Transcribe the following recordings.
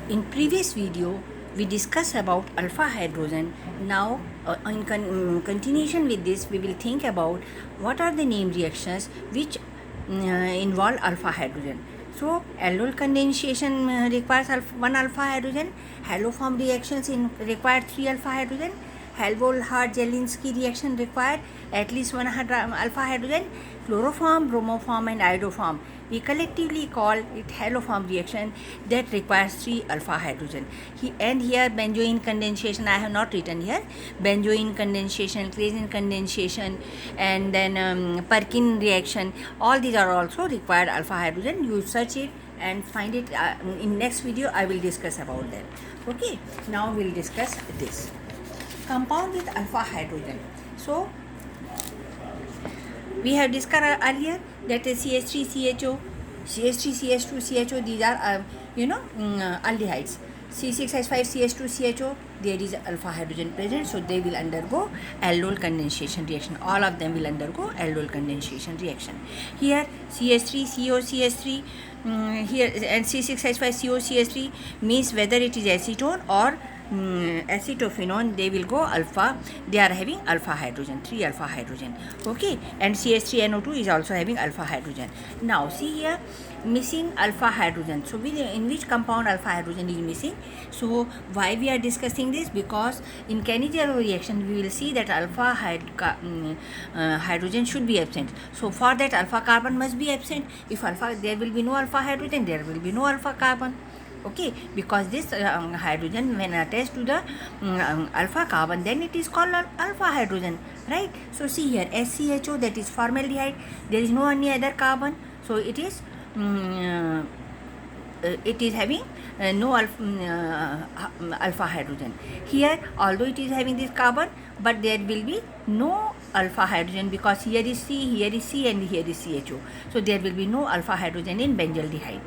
In previous video, we discussed about alpha hydrogen. Now, in continuation with this, we will think about what are the name reactions which involve alpha hydrogen. So, aldol condensation requires one alpha hydrogen. Haloform reactions require 3 alpha hydrogen. Hallwall-Hart-Jelinski reaction require at least one alpha hydrogen. Chloroform, bromoform, and iodoform, we collectively call it haloform reaction that requires 3 alpha hydrogen. And here benzoin condensation, I have not written here. Benzoin condensation, Claisen condensation, and then Perkin reaction. All these are also required alpha hydrogen. You search it and find it. In next video, I will discuss about that. Okay. Now we will discuss this. Compound with alpha hydrogen. So, we have discussed earlier that CH3CHO, CH3CH2CHO, these are aldehydes. C6H5CH2CHO, there is alpha hydrogen present, so they will undergo aldol condensation reaction. All of them will undergo aldol condensation reaction. Here CH3COCH3 here and C6H5COCH3 means whether it is acetone or acetophenone, they will go alpha. They are having alpha hydrogen, 3 alpha hydrogen. Okay, and CH3NO2 is also having alpha hydrogen. Now see here, missing alpha hydrogen. So in which compound alpha hydrogen is missing? So why we are discussing this? Because in Cannizzaro reaction we will see that alpha hydrogen should be absent. So for that alpha carbon must be absent. If there will be no alpha hydrogen, there will be no alpha carbon. Okay, because this hydrogen when attached to the alpha carbon, then it is called alpha hydrogen, right? So see here, SCHO, that is formaldehyde, there is no any other carbon, so it is having no alpha hydrogen. Here, although it is having this carbon, but there will be no alpha hydrogen because here is C, here is C, and here is CHO. So there will be no alpha hydrogen in benzaldehyde.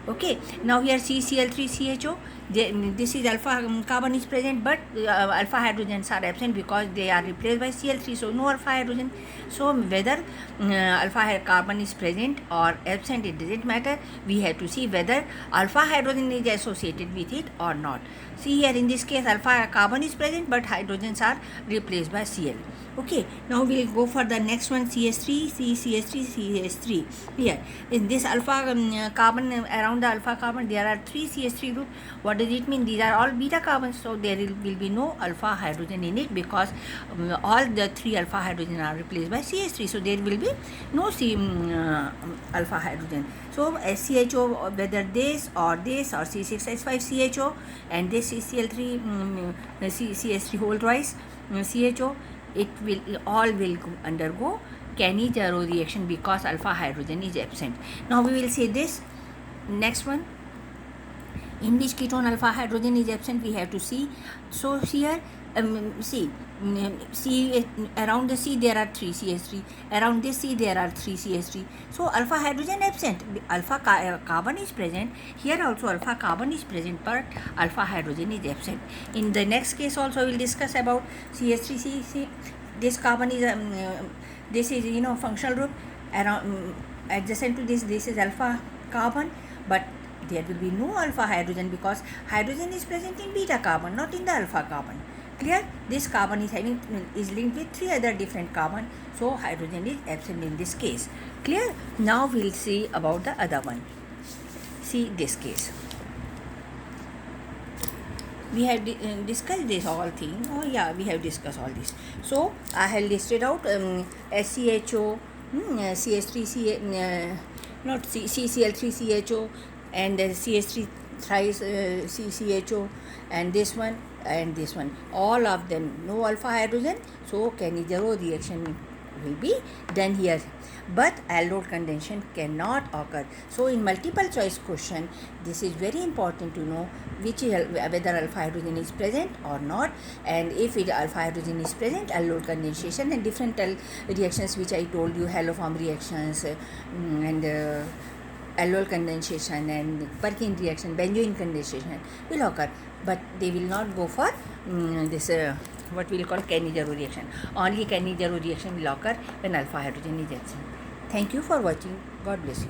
Okay, now here CCl3CHO, this is alpha carbon is present, but alpha hydrogens are absent because they are replaced by Cl3, so no alpha hydrogen. So whether alpha carbon is present or absent, it doesn't matter. We have to see whether alpha hydrogen is associated with it or not. See here, in this case alpha carbon is present, but hydrogens are replaced by Cl. Okay, now we will go for the next one, CH3, CH3, CH3. Here, in this alpha carbon, around the alpha carbon, there are 3 CH3 group. What does it mean? These are all beta carbons, so there will be no alpha hydrogen in it because all the 3 alpha hydrogen are replaced by CH3, so there will be no alpha hydrogen. So SCHO, whether this or C6H5CHO and this CCl3 CH3 whole twice CHO, it will all will undergo Cannizzaro reaction because alpha hydrogen is absent. Now we will say this next one, in which ketone alpha hydrogen is absent, we have to see. So here C, around the C there are 3 CH3, around this C there are 3 CH3, so alpha hydrogen absent. Alpha carbon is present, here also alpha carbon is present, but alpha hydrogen is absent. In the next case also we will discuss about CH3C. This carbon is this is functional group, around adjacent to this is alpha carbon, but there will be no alpha hydrogen because hydrogen is present in beta carbon, not in the alpha carbon. Clear? This carbon is linked with 3 other different carbon, so hydrogen is absent in this case. Clear? Now we will see about the other one. See this case. We have discussed this all thing. Oh yeah, we have discussed all this. So I have listed out SCHO, CH3 not CCl3CHO, and CH3 thrice CCHO, and this one and this one, all of them no alpha hydrogen, so Cannizzaro reaction will be done here, but aldol condensation cannot occur. So in multiple choice question, this is very important to know whether alpha hydrogen is present or not, and if alpha hydrogen is present, aldol condensation and different reactions which I told you, haloform reactions and aldol condensation and Perkin reaction, benzoin condensation will occur, but they will not go for this what we will call Cannizzaro reaction. Only Cannizzaro reaction will occur when alpha hydrogen is absent. Thank you for watching. God bless you.